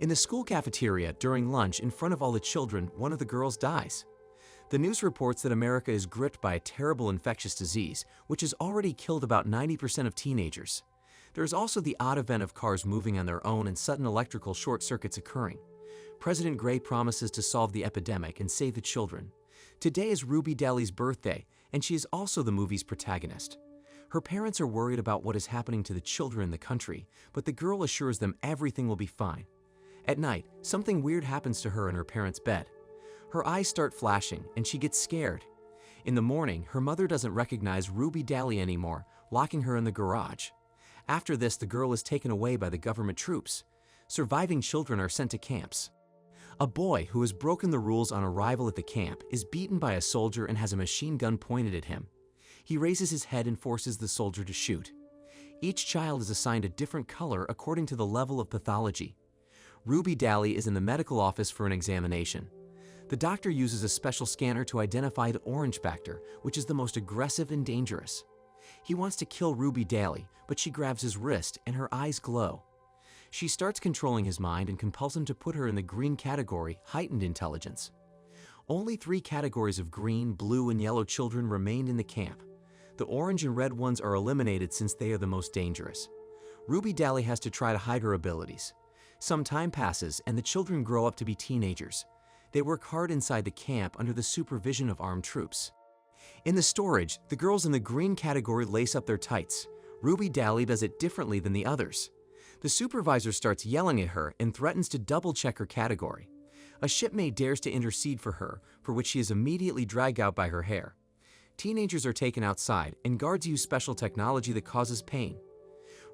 In the school cafeteria during lunch in front of all the children, one of the girls dies. The news reports that America is gripped by a terrible infectious disease, which has already killed about 90% of teenagers. There is also the odd event of cars moving on their own and sudden electrical short circuits occurring. President Gray promises to solve the epidemic and save the children. Today is Ruby Dalley's birthday, and she is also the movie's protagonist. Her parents are worried about what is happening to the children in the country, but the girl assures them everything will be fine. At night, something weird happens to her in her parents' bed. Her eyes start flashing, and she gets scared. In the morning, her mother doesn't recognize Ruby Dalley anymore, locking her in the garage. After this, the girl is taken away by the government troops. Surviving children are sent to camps. A boy who has broken the rules on arrival at the camp is beaten by a soldier and has a machine gun pointed at him. He raises his head and forces the soldier to shoot. Each child is assigned a different color according to the level of pathology. Ruby Dalley is in the medical office for an examination. The doctor uses a special scanner to identify the orange factor, which is the most aggressive and dangerous. He wants to kill Ruby Dalley, but she grabs his wrist and her eyes glow. She starts controlling his mind and compels him to put her in the green category, heightened intelligence. Only 3 categories of green, blue, and yellow children remained in the camp. The orange and red ones are eliminated since they are the most dangerous. Ruby Dalley has to try to hide her abilities. Some time passes and the children grow up to be teenagers. They work hard inside the camp under the supervision of armed troops. In the storage, the girls in the green category lace up their tights. Ruby Dalley does it differently than the others. The supervisor starts yelling at her and threatens to double-check her category. A shipmate dares to intercede for her, for which she is immediately dragged out by her hair. Teenagers are taken outside, and guards use special technology that causes pain.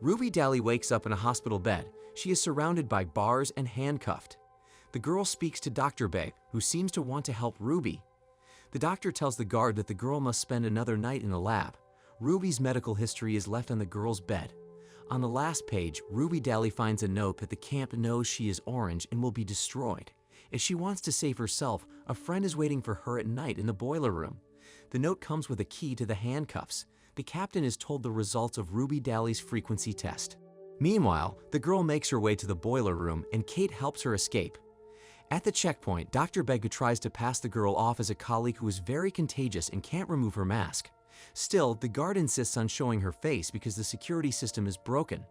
Ruby Dalley wakes up in a hospital bed. She is surrounded by bars and handcuffed. The girl speaks to Dr. Babe, who seems to want to help Ruby. The doctor tells the guard that the girl must spend another night in the lab. Ruby's medical history is left on the girl's bed. On the last page, Ruby Dalley finds a note that the camp knows she is orange and will be destroyed. If she wants to save herself, a friend is waiting for her at night in the boiler room. The note comes with a key to the handcuffs. The captain is told the results of Ruby Dalley's frequency test. Meanwhile, the girl makes her way to the boiler room and Kate helps her escape. At the checkpoint, Dr. Bega tries to pass the girl off as a colleague who is very contagious and can't remove her mask. Still, the guard insists on showing her face because the security system is broken.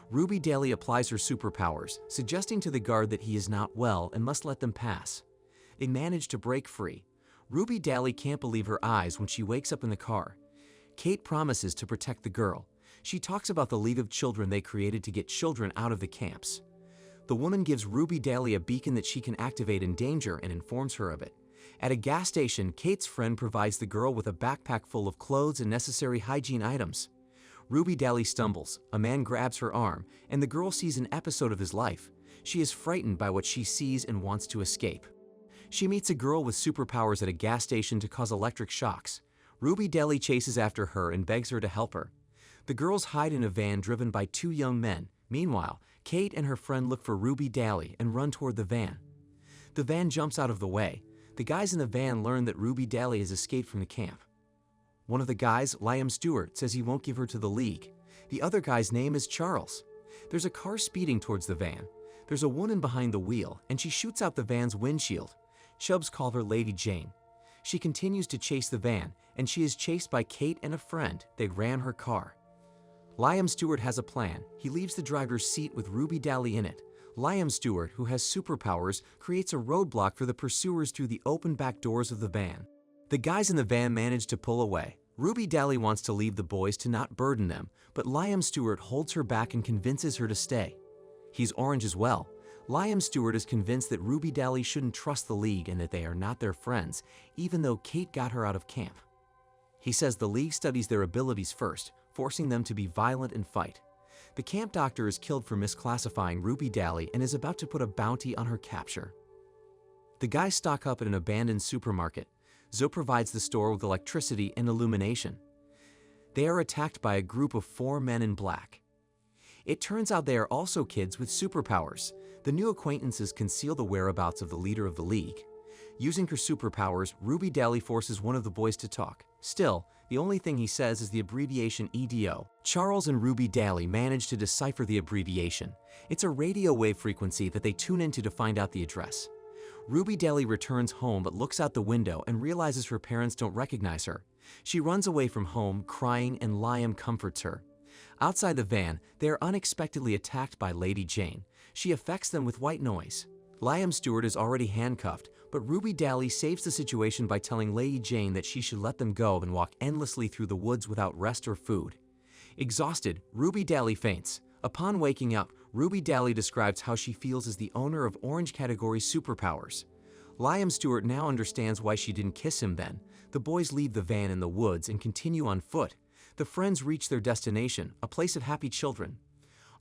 Ruby Dalley applies her superpowers, suggesting to the guard that he is not well and must let them pass. They manage to break free. Ruby Dalley can't believe her eyes when she wakes up in the car. Kate promises to protect the girl. She talks about the League of Children they created to get children out of the camps. The woman gives Ruby Dalley a beacon that she can activate in danger and informs her of it. At a gas station, Kate's friend provides the girl with a backpack full of clothes and necessary hygiene items. Ruby Dalley stumbles, a man grabs her arm, and the girl sees an episode of his life. She is frightened by what she sees and wants to escape. She meets a girl with superpowers at a gas station to cause electric shocks. Ruby Dalley chases after her and begs her to help her. The girls hide in a van driven by 2 young men. Meanwhile, Kate and her friend look for Ruby Dalley and run toward the van. The van jumps out of the way. The guys in the van learn that Ruby Dalley has escaped from the camp. One of the guys, Liam Stewart, says he won't give her to the League. The other guy's name is Charles. There's a car speeding towards the van. There's a woman behind the wheel, and she shoots out the van's windshield. Chubs call her Lady Jane. She continues to chase the van, and she is chased by Kate and a friend. They ran her car. Liam Stewart has a plan. He leaves the driver's seat with Ruby Dalley in it. Liam Stewart, who has superpowers, creates a roadblock for the pursuers through the open back doors of the van. The guys in the van manage to pull away. Ruby Dalley wants to leave the boys to not burden them, but Liam Stewart holds her back and convinces her to stay. He's orange as well. Liam Stewart is convinced that Ruby Dalley shouldn't trust the League and that they are not their friends, even though Kate got her out of camp. He says the League studies their abilities first, forcing them to be violent and fight. The camp doctor is killed for misclassifying Ruby Dalley and is about to put a bounty on her capture. The guys stock up at an abandoned supermarket. Zoe provides the store with electricity and illumination. They are attacked by a group of 4 men in black. It turns out they are also kids with superpowers. The new acquaintances conceal the whereabouts of the leader of the League. Using her superpowers, Ruby Dalley forces one of the boys to talk. Still, The only thing he says is the abbreviation EDO. Charles and Ruby Daly manage to decipher the abbreviation. It's a radio wave frequency that they tune into to find out the address. Ruby Daly returns home but looks out the window and realizes her parents don't recognize her. She runs away from home, crying, and Liam comforts her. Outside the van, they are unexpectedly attacked by Lady Jane. She affects them with white noise. Liam Stewart is already handcuffed, but Ruby Daly saves the situation by telling Lady Jane that she should let them go and walk endlessly through the woods without rest or food. Exhausted, Ruby Daly faints. Upon waking up, Ruby Daly describes how she feels as the owner of Orange Category Superpowers. Liam Stewart now understands why she didn't kiss him then. The boys leave the van in the woods and continue on foot. The friends reach their destination, a place of happy children.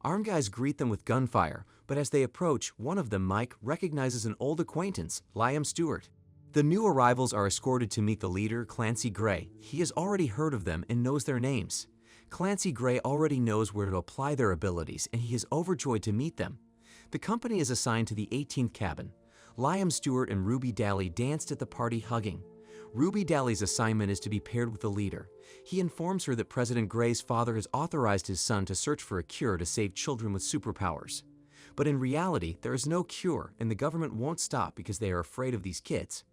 Armed guys greet them with gunfire, but as they approach, one of them, Mike, recognizes an old acquaintance, Liam Stewart. The new arrivals are escorted to meet the leader, Clancy Gray. He has already heard of them and knows their names. Clancy Gray already knows where to apply their abilities, and he is overjoyed to meet them. The company is assigned to the 18th cabin. Liam Stewart and Ruby Daly danced at the party hugging. Ruby Daly's assignment is to be paired with the leader. He informs her that President Gray's father has authorized his son to search for a cure to save children with superpowers. But in reality, there is no cure, and the government won't stop because they are afraid of these kids.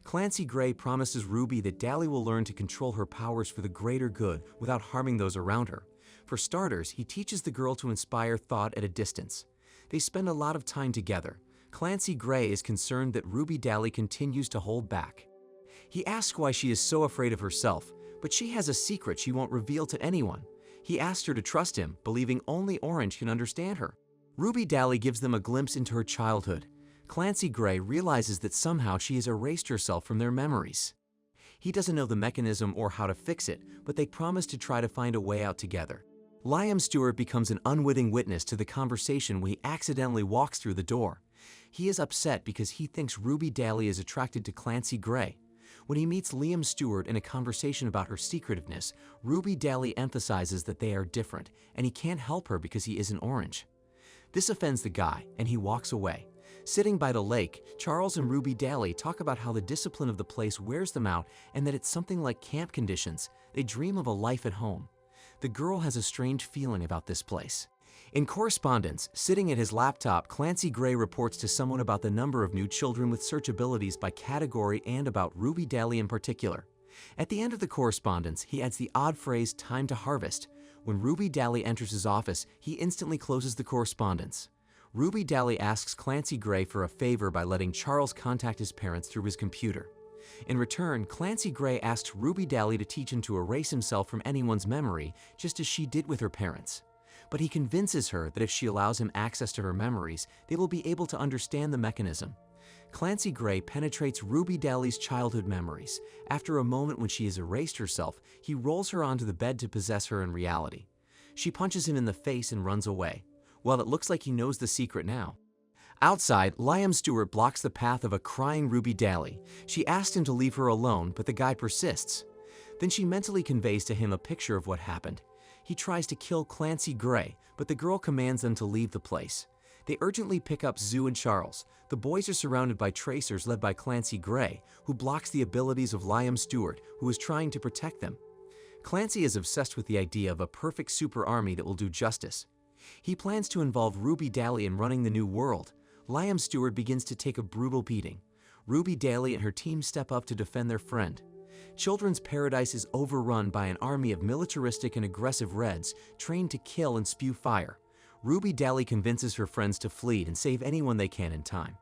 Clancy Gray promises Ruby that Daly will learn to control her powers for the greater good without harming those around her. For starters, he teaches the girl to inspire thought at a distance. They spend a lot of time together. Clancy Gray is concerned that Ruby Daly continues to hold back. He asks why she is so afraid of herself, but she has a secret she won't reveal to anyone. He asks her to trust him, believing only Orange can understand her. Ruby Daly gives them a glimpse into her childhood. Clancy Gray realizes that somehow she has erased herself from their memories. He doesn't know the mechanism or how to fix it, but they promise to try to find a way out together. Liam Stewart becomes an unwitting witness to the conversation when he accidentally walks through the door. He is upset because he thinks Ruby Daly is attracted to Clancy Gray. When he meets Liam Stewart in a conversation about her secretiveness, Ruby Daly emphasizes that they are different, and he can't help her because he isn't Orange. This offends the guy, and he walks away. Sitting by the lake, Charles and Ruby Daly talk about how the discipline of the place wears them out and that it's something like camp conditions. They dream of a life at home. The girl has a strange feeling about this place. In correspondence, sitting at his laptop, Clancy Gray reports to someone about the number of new children with search abilities by category and about Ruby Daly in particular. At the end of the correspondence, he adds the odd phrase, "time to harvest." When Ruby Daly enters his office, he instantly closes the correspondence. Ruby Daly asks Clancy Gray for a favor by letting Charles contact his parents through his computer. In return, Clancy Gray asks Ruby Daly to teach him to erase himself from anyone's memory, just as she did with her parents. But he convinces her that if she allows him access to her memories, they will be able to understand the mechanism. Clancy Gray penetrates Ruby Daly's childhood memories. After a moment when she has erased herself, he rolls her onto the bed to possess her in reality. She punches him in the face and runs away. Well, it looks like he knows the secret now. Outside, Liam Stewart blocks the path of a crying Ruby Daly. She asks him to leave her alone, but the guy persists. Then she mentally conveys to him a picture of what happened. He tries to kill Clancy Gray, but the girl commands them to leave the place. They urgently pick up Zoo and Charles. The boys are surrounded by tracers led by Clancy Gray, who blocks the abilities of Liam Stewart, who is trying to protect them. Clancy is obsessed with the idea of a perfect super army that will do justice. He plans to involve Ruby Daly in running the new world. Liam Stewart begins to take a brutal beating. Ruby Daly and her team step up to defend their friend. Children's Paradise is overrun by an army of militaristic and aggressive Reds trained to kill and spew fire. Ruby Daly convinces her friends to flee and save anyone they can in time.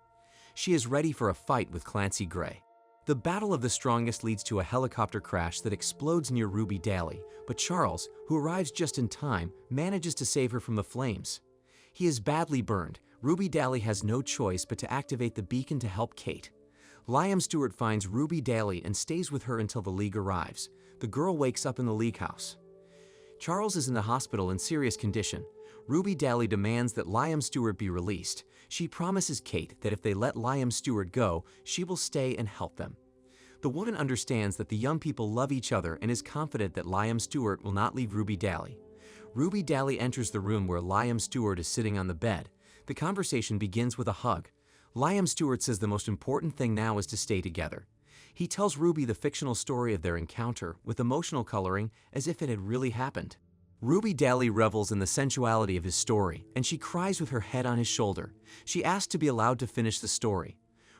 She is ready for a fight with Clancy Gray. The battle of the strongest leads to a helicopter crash that explodes near Ruby Daly, but Charles, who arrives just in time, manages to save her from the flames. He is badly burned. Ruby Daly has no choice but to activate the beacon to help Kate. Liam Stewart finds Ruby Daly and stays with her until the League arrives. The girl wakes up in the League house. Charles is in the hospital in serious condition. Ruby Daly demands that Liam Stewart be released. She promises Kate that if they let Liam Stewart go, she will stay and help them. The woman understands that the young people love each other and is confident that Liam Stewart will not leave Ruby Daly. Ruby Daly enters the room where Liam Stewart is sitting on the bed. The conversation begins with a hug. Liam Stewart says the most important thing now is to stay together. He tells Ruby the fictional story of their encounter with emotional coloring as if it had really happened. Ruby Daly revels in the sensuality of his story, and she cries with her head on his shoulder. She asks to be allowed to finish the story.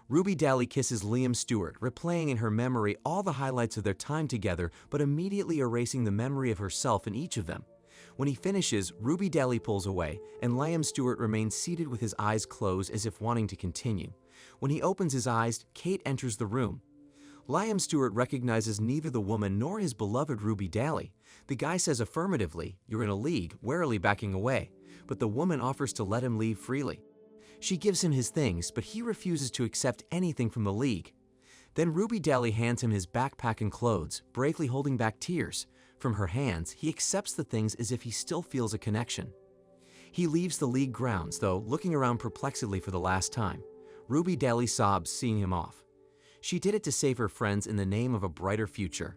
Ruby Daly kisses Liam Stewart, replaying in her memory all the highlights of their time together, but immediately erasing the memory of herself in each of them. When he finishes, Ruby Daly pulls away, and Liam Stewart remains seated with his eyes closed as if wanting to continue. When he opens his eyes, Kate enters the room. Liam Stewart recognizes neither the woman nor his beloved Ruby Daly. The guy says affirmatively, "You're in a league," warily backing away, but the woman offers to let him leave freely. She gives him his things, but he refuses to accept anything from the league. Then Ruby Daly hands him his backpack and clothes, bravely holding back tears. From her hands, he accepts the things as if he still feels a connection. He leaves the league grounds, though, looking around perplexedly for the last time. Ruby Daly sobs, seeing him off. She did it to save her friends in the name of a brighter future.